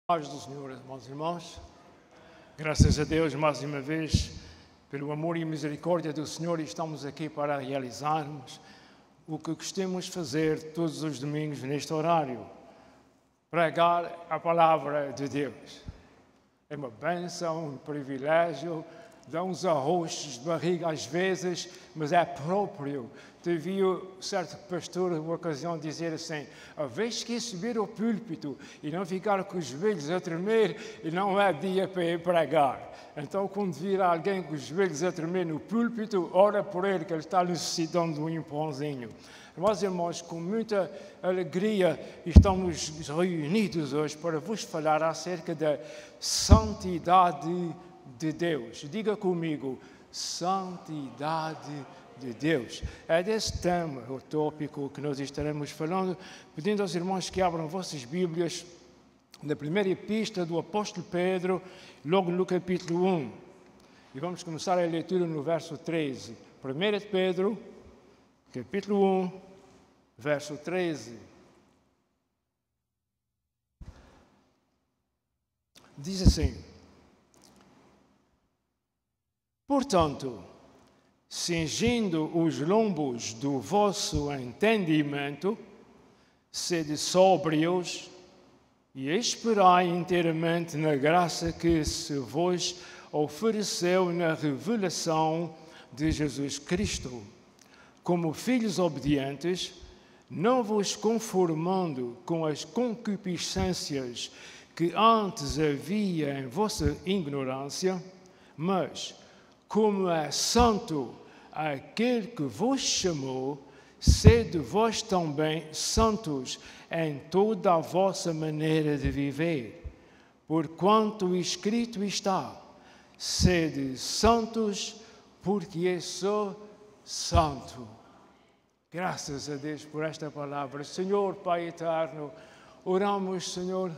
Paz do Senhor, irmãos e irmãs, graças a Deus mais uma vez pelo amor e misericórdia do Senhor estamos aqui para realizarmos o que costumamos fazer todos os domingos neste horário, pregar a palavra de Deus. É uma bênção, um privilégio, dá uns arroxos de barriga às vezes, mas é próprio. Teve certo pastor, uma ocasião, dizer assim: a vez que subir ao púlpito e não ficar com os joelhos a tremer, e não é dia para ir pregar. Então, quando vir alguém com os joelhos a tremer no púlpito, ora por ele, que ele está necessitando de um empurrãozinho. Meus irmãos, com muita alegria, estamos reunidos hoje para vos falar acerca da santidade de Deus. Diga comigo: santidade de Deus. É desse tema, o tópico que nós estaremos falando, pedindo aos irmãos que abram vossas Bíblias na primeira epístola do apóstolo Pedro, logo no capítulo 1. E vamos começar a leitura no verso 13. 1 de Pedro, capítulo 1, verso 13. Diz assim: portanto, cingindo os lombos do vosso entendimento, sede sóbrios e esperai inteiramente na graça que se vos ofereceu na revelação de Jesus Cristo. Como filhos obedientes, não vos conformando com as concupiscências que antes havia em vossa ignorância, mas, como é santo aquele que vos chamou, sede vós também santos em toda a vossa maneira de viver. Porquanto escrito está: sede santos, porque eu sou santo. Graças a Deus por esta palavra. Senhor Pai eterno, oramos, Senhor,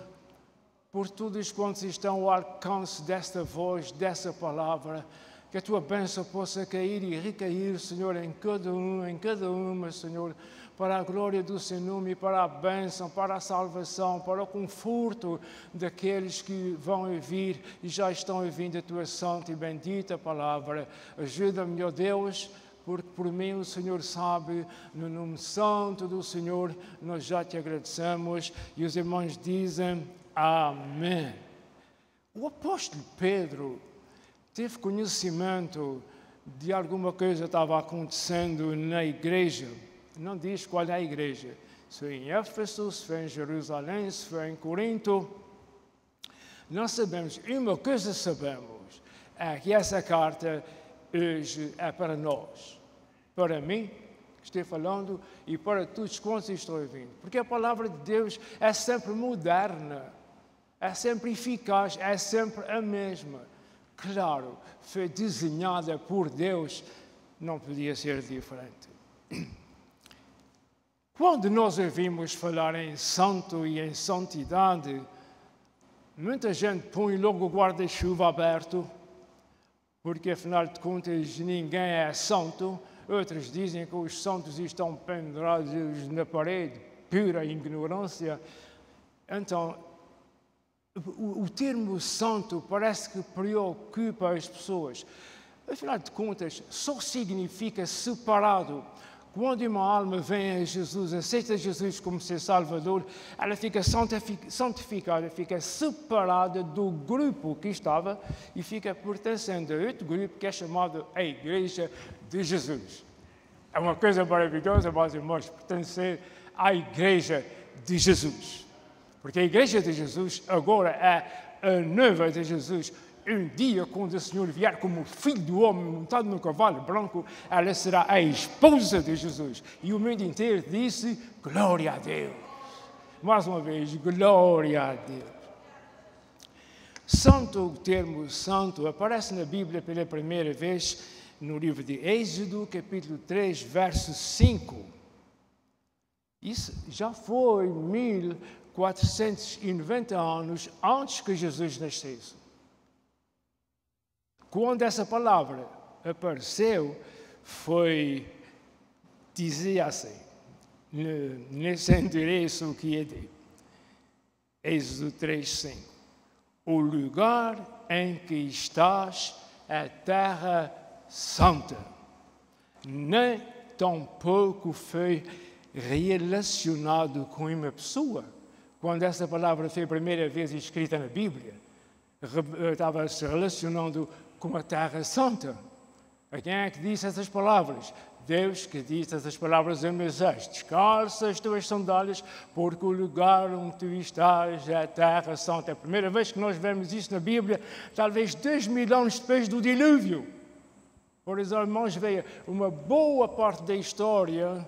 por todos quantos estão ao alcance desta voz, dessa palavra, que a Tua bênção possa cair e recair, Senhor, em cada uma, Senhor, para a glória do Seu nome, para a bênção, para a salvação, para o conforto daqueles que vão ouvir e já estão ouvindo a Tua santa e bendita palavra. Ajuda-me, ó Deus, porque por mim o Senhor sabe, no nome santo do Senhor, nós já Te agradecemos. E os irmãos dizem amém. O apóstolo Pedro teve conhecimento de alguma coisa que estava acontecendo na igreja. Não diz qual é a igreja. Se foi em Éfeso, se foi em Jerusalém, se foi em Corinto. Não sabemos. E uma coisa sabemos, é que essa carta hoje é para nós. Para mim, que estou falando, e para todos quantos estão ouvindo. Porque a palavra de Deus é sempre moderna, é sempre eficaz, é sempre a mesma. Claro, foi desenhada por Deus, não podia ser diferente. Quando nós ouvimos falar em santo e em santidade, muita gente põe logo o guarda-chuva aberto, porque afinal de contas ninguém é santo. Outros dizem que os santos estão pendurados na parede, pura ignorância. Então, o termo santo parece que preocupa as pessoas. Afinal de contas, só significa separado. Quando uma alma vem a Jesus, aceita Jesus como seu Salvador, ela fica santificada, fica separada do grupo que estava e fica pertencendo a outro grupo que é chamado a Igreja de Jesus. É uma coisa maravilhosa, meus irmãos, pertencer à Igreja de Jesus. Porque a Igreja de Jesus agora é a noiva de Jesus. Um dia, quando o Senhor vier como filho do homem montado no cavalo branco, ela será a esposa de Jesus. E o mundo inteiro disse: glória a Deus. Mais uma vez, glória a Deus. Santo, o termo santo, aparece na Bíblia pela primeira vez no livro de Êxodo, capítulo 3, verso 5. Isso já foi 1490 anos antes que Jesus nascesse. Quando essa palavra apareceu, dizia assim, nesse endereço que é de Êxodo 3:5. o lugar em que estás é terra santa. Nem tampouco foi relacionado com uma pessoa. Quando essa palavra foi a primeira vez escrita na Bíblia, estava se relacionando com a terra santa. A quem é que disse essas palavras? Deus que disse essas palavras a Moisés: descalça as tuas sandálias, porque o lugar onde tu estás é a terra santa. É a primeira vez que nós vemos isso na Bíblia, talvez 2000 anos depois do dilúvio. Por isso, irmãos, veio uma boa parte da história,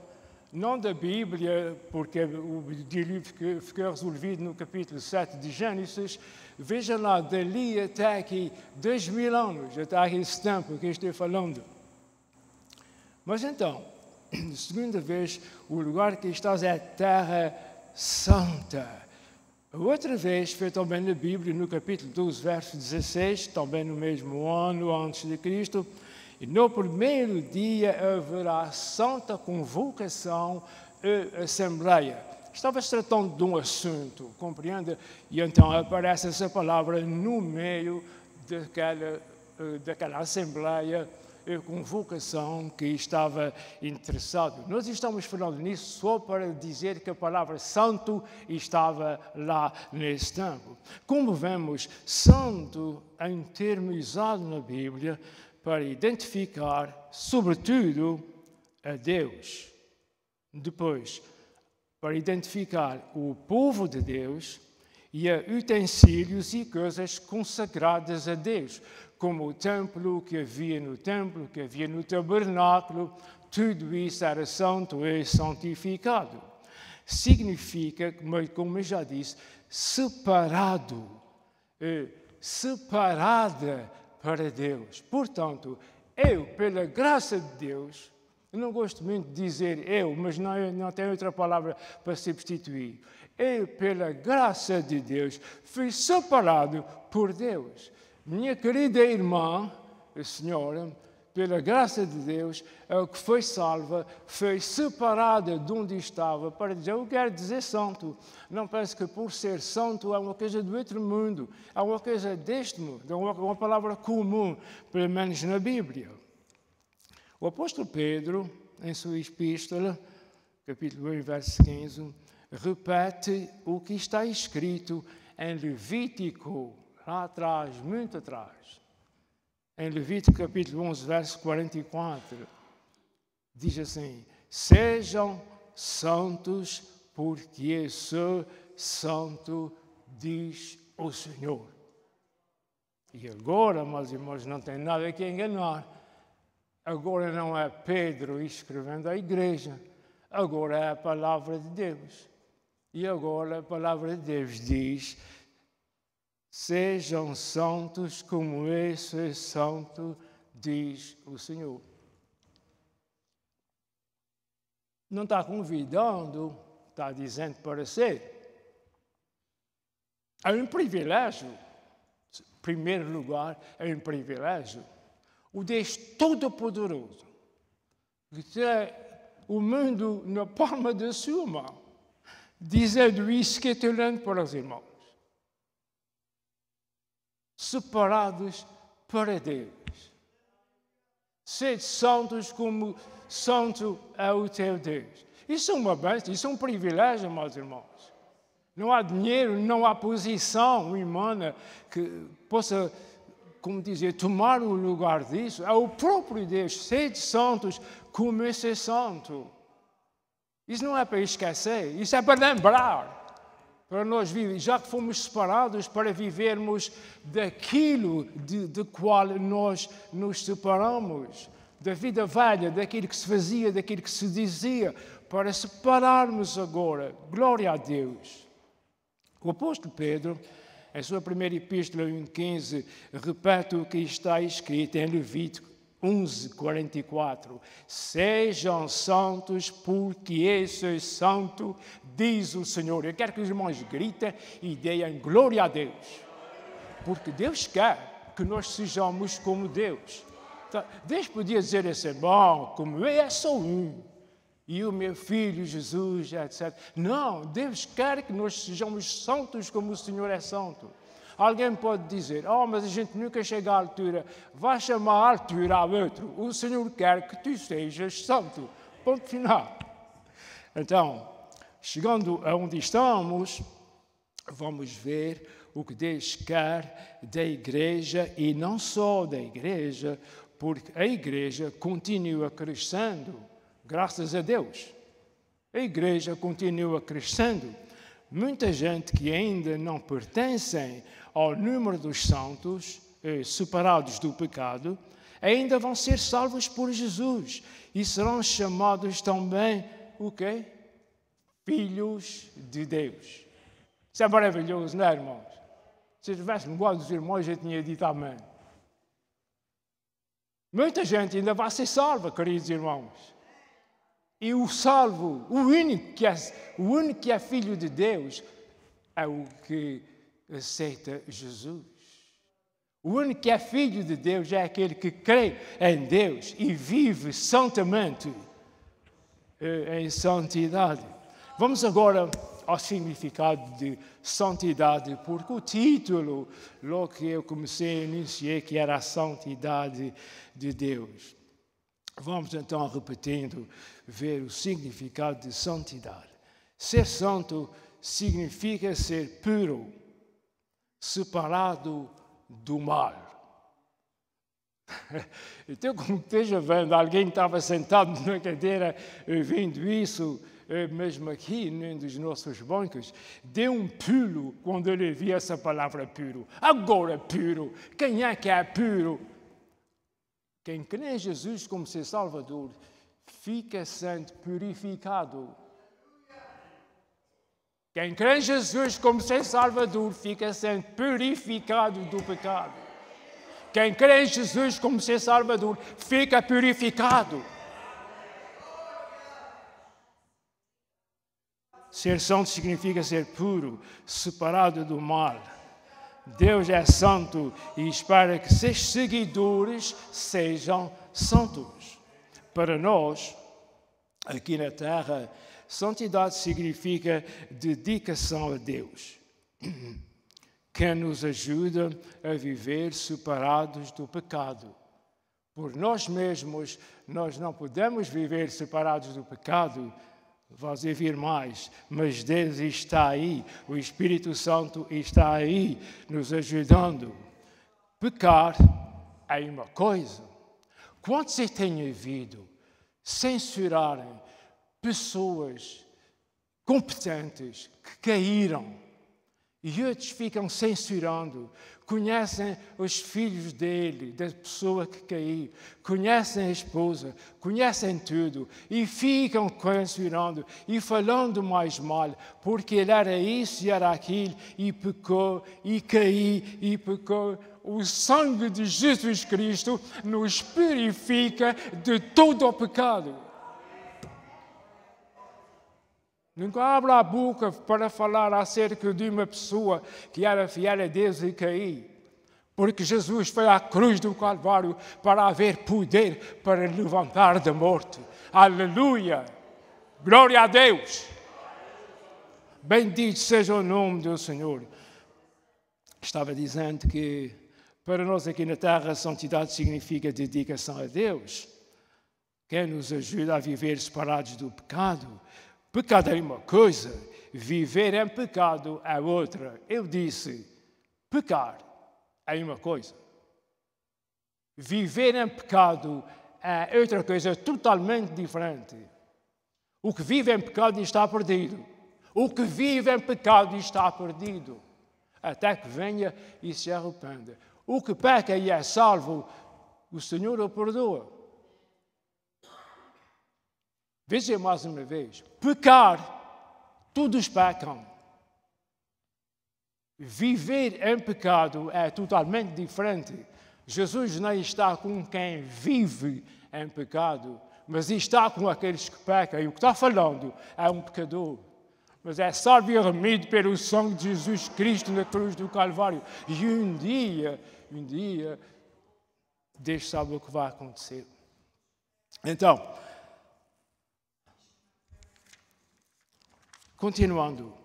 não da Bíblia, porque o dilúvio ficou resolvido no capítulo 7 de Gênesis. Veja lá, dali até aqui, 2000 anos, até aqui esse tempo que eu estou falando. Mas então, segunda vez, o lugar que estás é a terra santa. A outra vez foi também na Bíblia, no capítulo 12, verso 16, também no mesmo ano antes de Cristo. E no primeiro dia haverá santa convocação e assembleia. Estava se tratando de um assunto, compreende? E então aparece essa palavra no meio daquela assembleia e convocação que estava interessado. Nós estamos falando nisso só para dizer que a palavra santo estava lá nesse tempo. Como vemos, santo é um termo usado na Bíblia para identificar, sobretudo, a Deus. Depois, para identificar o povo de Deus e a utensílios e coisas consagradas a Deus, como o templo, que havia no tabernáculo, tudo isso era santo e santificado. Significa, como eu já disse, separado, separada para Deus. Portanto, eu, pela graça de Deus, eu não gosto muito de dizer eu, mas não tem outra palavra para substituir. Eu, pela graça de Deus, fui separado por Deus. Minha querida irmã, a senhora, pela graça de Deus, que foi salva, foi separada de onde estava para dizer, eu quero dizer santo. Não pense que por ser santo é uma coisa do outro mundo, é uma coisa deste mundo, é uma palavra comum, pelo menos na Bíblia. O apóstolo Pedro, em sua epístola, capítulo 1, verso 15, repete o que está escrito em Levítico, lá atrás, muito atrás. Em Levítico, capítulo 11, verso 44, diz assim, sejam santos, porque eu sou santo, diz o Senhor. E agora, meus irmãos, não tem nada que enganar. Agora não é Pedro escrevendo à igreja, agora é a palavra de Deus. E agora a palavra de Deus diz, sejam santos como eu sou santo, diz o Senhor. Não está convidando, está dizendo para ser. É um privilégio. Em primeiro lugar, é um privilégio. O Deus Todo-Poderoso, que tem o mundo na palma da sua mão, dizendo isso que estou lendo para os irmãos. Separados para Deus. Sede santos como santo é o teu Deus. Isso é uma bênção, isso é um privilégio, meus irmãos. Não há dinheiro, não há posição humana que possa, como dizer, tomar o lugar disso. É o próprio Deus. Sede santos como esse é santo. Isso não é para esquecer, isso é para lembrar. Para nós viver, já que fomos separados para vivermos daquilo de qual nós nos separamos, da vida velha, daquilo que se fazia, daquilo que se dizia, para separarmos agora. Glória a Deus. O apóstolo Pedro, em sua primeira epístola 1,15, repete o que está escrito em Levítico 11:44. Sejam santos, porque eu sou santo, diz o Senhor. Eu quero que os irmãos gritem e deem glória a Deus. Porque Deus quer que nós sejamos como Deus. Deus podia dizer assim, bom, como eu é só um. E o meu filho Jesus, etc. Não, Deus quer que nós sejamos santos como o Senhor é santo. Alguém pode dizer, mas a gente nunca chega à altura. Vai chamar a altura a outro. O Senhor quer que tu sejas santo. Ponto final. Então, chegando aonde estamos, vamos ver o que Deus quer da igreja e não só da igreja, porque a igreja continua crescendo, graças a Deus. A igreja continua crescendo. Muita gente que ainda não pertencem ao número dos santos, separados do pecado, ainda vão ser salvos por Jesus e serão chamados também, o quê? Filhos de Deus. Isso é maravilhoso, não é, irmãos? Se estivéssemos igual dos irmãos, eu tinha dito amém. Muita gente ainda vai ser salva, queridos irmãos. E o salvo, o único que é filho de Deus, é o que aceita Jesus. O único que é filho de Deus é aquele que crê em Deus e vive santamente em santidade. Vamos agora ao significado de santidade, porque o título, logo que eu comecei, anunciei que era a santidade de Deus. Vamos então, repetindo, ver o significado de santidade. Ser santo significa ser puro, separado do mal. Então, como esteja vendo, alguém estava sentado na cadeira ouvindo isso, mesmo aqui, num dos nossos bancos, deu um pulo quando ele viu essa palavra puro. Agora puro, quem é que é puro? Quem crê em Jesus como seu Salvador fica sendo purificado. Quem crê em Jesus como seu Salvador fica sendo purificado do pecado. Quem crê em Jesus como seu Salvador fica purificado. Ser santo significa ser puro, separado do mal. Deus é santo e espera que seus seguidores sejam santos. Para nós, aqui na Terra, santidade significa dedicação a Deus, que nos ajuda a viver separados do pecado. Por nós mesmos, nós não podemos viver separados do pecado. Vamos ouvir mais, mas Deus está aí, o Espírito Santo está aí, nos ajudando. Pecar é uma coisa. Quantos eu tenho ouvido censurarem pessoas competentes que caíram e outros ficam censurando? Conhecem os filhos dele, da pessoa que caiu, conhecem a esposa, conhecem tudo e ficam censurando e falando mais mal, porque ele era isso e era aquilo e pecou e caiu e pecou. O sangue de Jesus Cristo nos purifica de todo o pecado. Nunca abra a boca para falar acerca de uma pessoa que era fiel a Deus e caiu. Porque Jesus foi à cruz do Calvário para haver poder para levantar da morte. Aleluia! Glória a Deus! Bendito seja o nome do Senhor. Estava dizendo que para nós aqui na Terra a santidade significa dedicação a Deus. Quem nos ajuda a viver separados do pecado. Pecado é uma coisa, viver em pecado é outra. Eu disse, pecar é uma coisa. Viver em pecado é outra coisa totalmente diferente. O que vive em pecado está perdido. O que vive em pecado está perdido. Até que venha e se arrependa. O que peca e é salvo, o Senhor o perdoa. Veja mais uma vez, pecar, todos pecam. Viver em pecado é totalmente diferente. Jesus não está com quem vive em pecado, mas está com aqueles que pecam. E o que está falando é um pecador. Mas é salvo e remido pelo sangue de Jesus Cristo na cruz do Calvário. E um dia, Deus sabe o que vai acontecer. Então, continuando,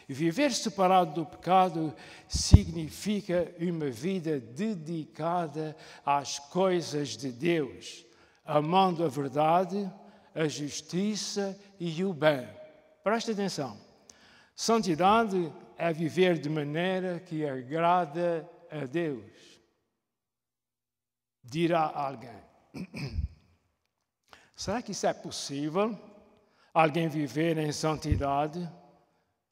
Viver separado do pecado significa uma vida dedicada às coisas de Deus, amando a verdade, a justiça e o bem. Preste atenção. Santidade é viver de maneira que agrada a Deus. Dirá alguém: será que isso é possível? Alguém viver em santidade?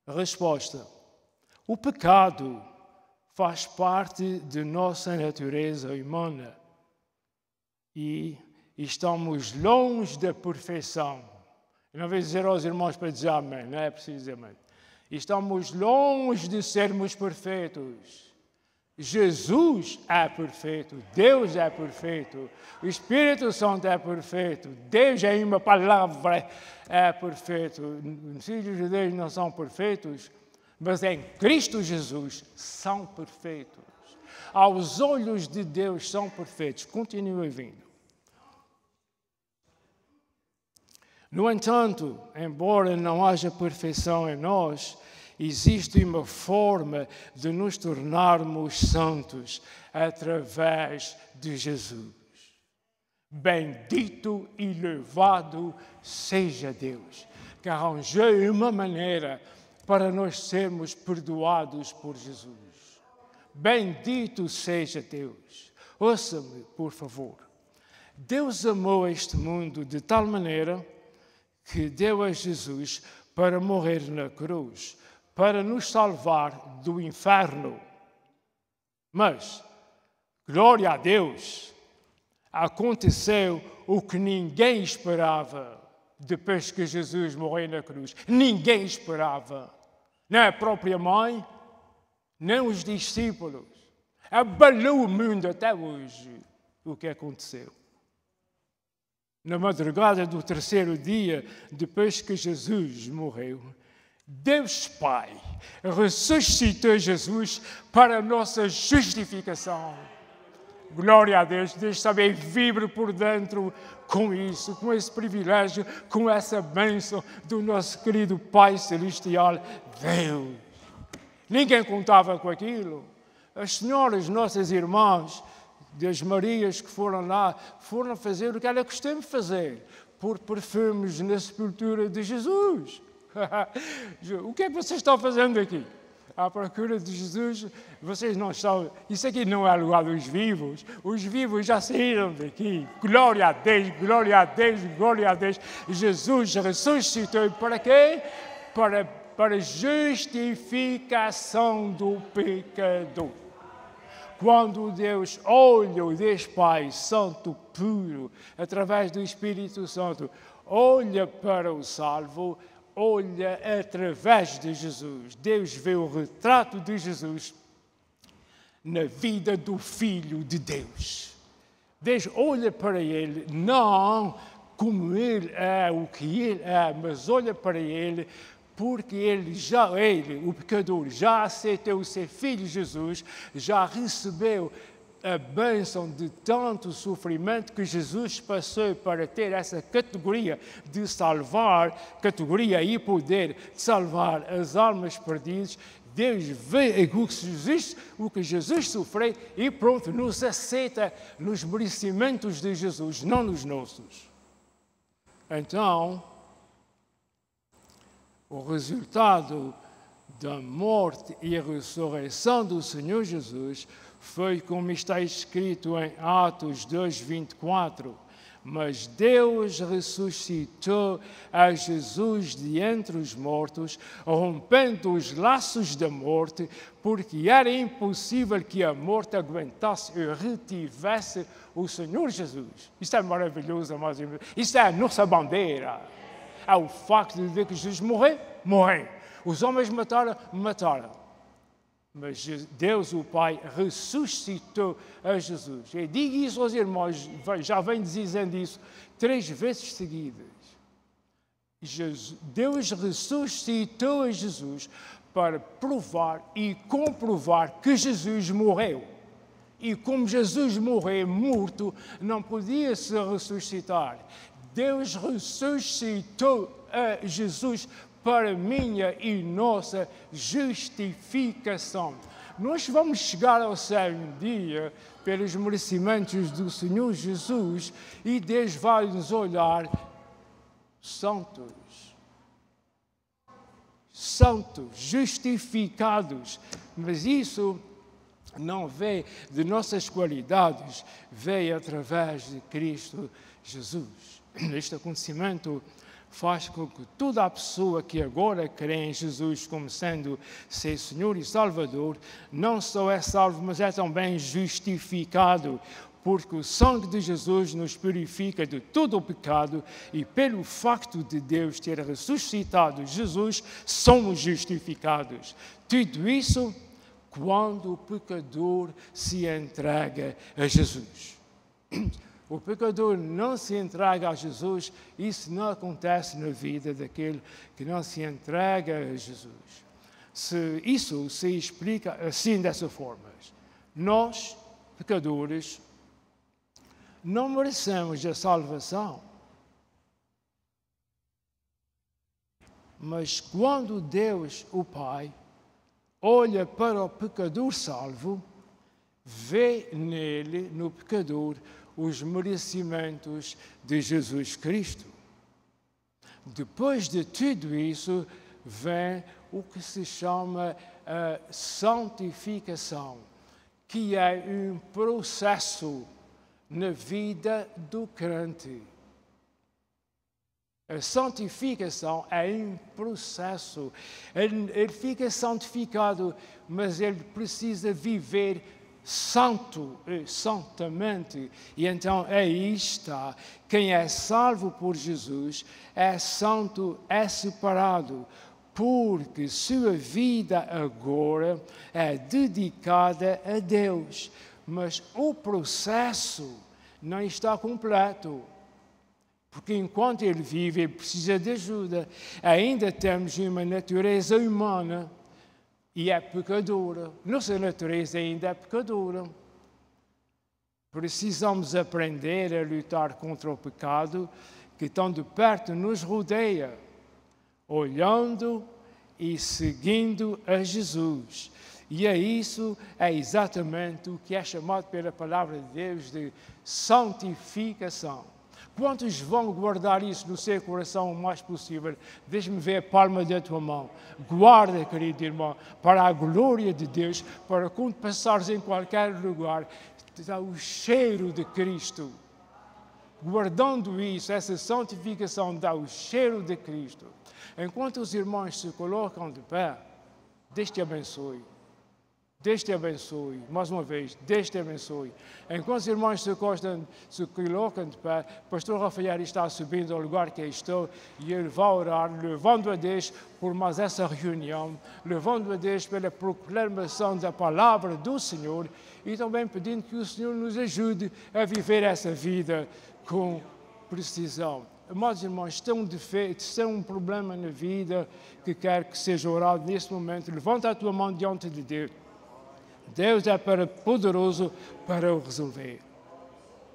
Resposta: o pecado faz parte de nossa natureza humana e estamos longe da perfeição. Eu não vou dizer aos irmãos para dizer amém, não é preciso dizer amém. Estamos longe de sermos perfeitos. Jesus é perfeito, Deus é perfeito, o Espírito Santo é perfeito, Deus em uma palavra é perfeito. Os filhos de Deus não são perfeitos, mas em Cristo Jesus são perfeitos. Aos olhos de Deus são perfeitos. Continue ouvindo. No entanto, embora não haja perfeição em nós, existe uma forma de nos tornarmos santos através de Jesus. Bendito e louvado seja Deus, que arranjou uma maneira para nós sermos perdoados por Jesus. Bendito seja Deus. Ouça-me, por favor. Deus amou este mundo de tal maneira que deu a Jesus para morrer na cruz, para nos salvar do inferno. Mas, glória a Deus, aconteceu o que ninguém esperava depois que Jesus morreu na cruz. Ninguém esperava. Nem a própria mãe, nem os discípulos. Abalou o mundo até hoje o que aconteceu. Na madrugada do terceiro dia, depois que Jesus morreu, Deus Pai ressuscitou Jesus para a nossa justificação. Glória a Deus. Deus também vibra por dentro com isso, com esse privilégio, com essa bênção do nosso querido Pai Celestial, Deus. Ninguém contava com aquilo. As senhoras, nossas irmãs, das Marias que foram lá, foram fazer o que ela costuma fazer, pôr perfumes na sepultura de Jesus. O que é que vocês estão fazendo aqui? À procura de Jesus, vocês não estão... Isso aqui não é lugar dos vivos. Os vivos já saíram daqui. Glória a Deus, glória a Deus, glória a Deus. Jesus ressuscitou para quê? Para justificação do pecador. Quando Deus olha, o Deus Pai Santo, puro, através do Espírito Santo, olha para o salvo, olha através de Jesus. Deus vê o retrato de Jesus na vida do Filho de Deus. Deus olha para ele, não como ele é, o que ele é, mas olha para ele porque ele, o pecador, já aceitou ser filho de Jesus, já recebeu a bênção de tanto sofrimento que Jesus passou para ter essa categoria de salvar, categoria e poder de salvar as almas perdidas. Deus vê o que Jesus sofreu e pronto, nos aceita nos merecimentos de Jesus, não nos nossos. Então, o resultado da morte e ressurreição do Senhor Jesus foi como está escrito em Atos 2:24. Mas Deus ressuscitou a Jesus de entre os mortos, rompendo os laços da morte, porque era impossível que a morte aguentasse e retivesse o Senhor Jesus. Isto é maravilhoso, amados irmãos. Isto é a nossa bandeira. É o facto de ver que Jesus morreu. Os homens mataram. Mas Deus, o Pai, ressuscitou a Jesus. E digo isso aos irmãos, já venho dizendo isso 3 vezes seguidas. Deus ressuscitou a Jesus para provar e comprovar que Jesus morreu. E como Jesus morreu morto, não podia se ressuscitar. Deus ressuscitou a Jesus para minha e nossa justificação. Nós vamos chegar ao céu um dia pelos merecimentos do Senhor Jesus e Deus vai nos olhar santos, justificados. Mas isso não vem de nossas qualidades, vem através de Cristo Jesus. Este acontecimento faz com que toda a pessoa que agora crê em Jesus como sendo seu Senhor e Salvador, não só é salvo, mas é também justificado, porque o sangue de Jesus nos purifica de todo o pecado e pelo facto de Deus ter ressuscitado Jesus, somos justificados. Tudo isso quando o pecador se entrega a Jesus. O pecador não se entrega a Jesus, isso não acontece na vida daquele que não se entrega a Jesus. Isso se explica assim, dessa forma. Nós, pecadores, não merecemos a salvação. Mas quando Deus, o Pai, olha para o pecador salvo, vê nele, no pecador, os merecimentos de Jesus Cristo. Depois de tudo isso, vem o que se chama a santificação, que é um processo na vida do crente. A santificação é um processo. Ele fica santificado, mas ele precisa viver santamente. E então aí está. Quem é salvo por Jesus é santo, é separado, porque sua vida agora é dedicada a Deus. Mas o processo não está completo. Porque enquanto ele vive, ele precisa de ajuda. Ainda temos uma natureza humana e é pecadora. Nossa natureza ainda é pecadora. Precisamos aprender a lutar contra o pecado que tão de perto nos rodeia, olhando e seguindo a Jesus. E isso é exatamente o que é chamado pela palavra de Deus de santificação. Quantos vão guardar isso no seu coração o mais possível? Deixa-me ver a palma da tua mão. Guarda, querido irmão, para a glória de Deus, para quando passares em qualquer lugar, te dá o cheiro de Cristo. Guardando isso, essa santificação dá o cheiro de Cristo. Enquanto os irmãos se colocam de pé, Deus te abençoe. Deus te abençoe. Mais uma vez, Deus te abençoe. Enquanto os irmãos se colocam de pé, o pastor Rafael está subindo ao lugar que estou e ele vai orar, levando a Deus por mais essa reunião, levando a Deus pela proclamação da palavra do Senhor e também pedindo que o Senhor nos ajude a viver essa vida com precisão. Amados irmãos, tem um defeito, tem um problema na vida que quer que seja orado neste momento, levanta a tua mão diante de Deus. Deus é poderoso para o resolver.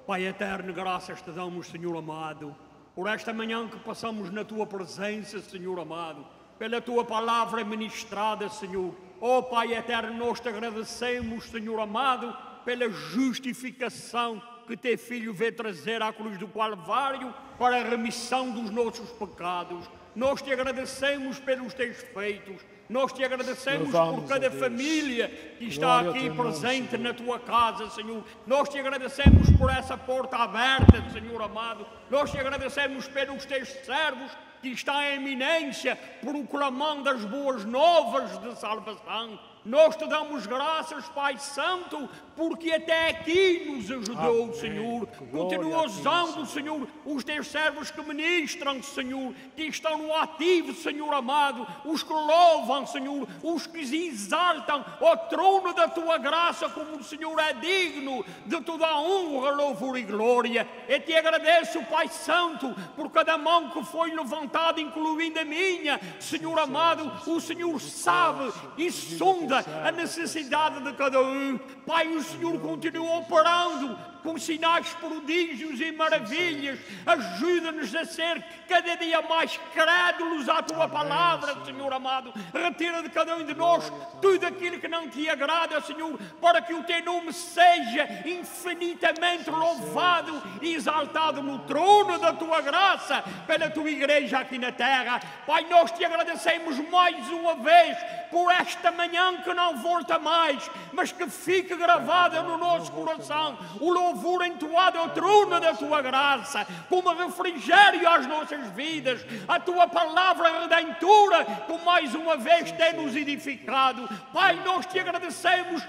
Pai eterno, graças te damos, Senhor amado, por esta manhã que passamos na tua presença, Senhor amado, pela tua palavra ministrada, Senhor. Oh Pai eterno, nós te agradecemos, Senhor amado, pela justificação que teu Filho veio trazer à cruz do Calvário para a remissão dos nossos pecados. Nós te agradecemos pelos teus feitos. Nós te agradecemos por cada família que está aqui presente na tua casa, Senhor. Nós te agradecemos por essa porta aberta, Senhor amado. Nós te agradecemos pelos teus servos que estão em eminência, proclamando as boas novas de salvação. Nós te damos graças, Pai Santo, porque até aqui nos ajudou, amém, Senhor. Continua usando, Senhor, os teus servos que ministram, Senhor, que estão no ativo, Senhor amado, os que louvam, Senhor, os que exaltam o trono da tua graça, como o Senhor é digno de toda a honra, louvor e glória. Eu te agradeço, Pai Santo, por cada mão que foi levantada, incluindo a minha, Senhor amado. O Senhor sabe e sonda supra a necessidade de cada um. Pai, o Senhor continua operando com sinais, prodígios e maravilhas. Ajuda-nos a ser cada dia mais crédulos à Tua palavra, Senhor amado. Retira de cada um de nós tudo aquilo que não Te agrada, Senhor, para que o Teu nome seja infinitamente louvado e exaltado no trono da Tua graça, pela Tua igreja aqui na terra. Pai, nós Te agradecemos mais uma vez por esta manhã que não volta mais, mas que fique gravada no nosso coração o louvor entoado ao trono da Tua graça, como refrigério às nossas vidas. A Tua palavra redentora, que mais uma vez tem-nos edificado. Pai, nós Te agradecemos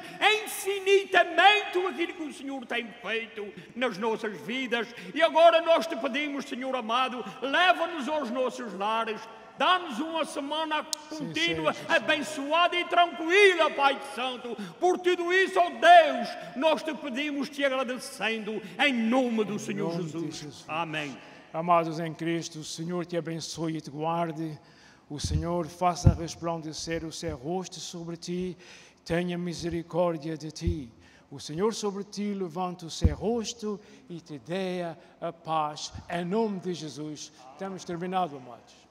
infinitamente aquilo que o Senhor tem feito nas nossas vidas. E agora nós Te pedimos, Senhor amado, leva-nos aos nossos lares. Dá-nos uma semana contínua, abençoada e tranquila, Pai Santo. Por tudo isso, ó Deus, nós Te pedimos, Te agradecendo, em nome do Senhor Jesus. Amém. Amados em Cristo, o Senhor Te abençoe e Te guarde. O Senhor faça resplandecer o seu rosto sobre Ti, tenha misericórdia de Ti. O Senhor sobre Ti levanta o seu rosto e Te dê a paz. Em nome de Jesus. Temos terminado, amados.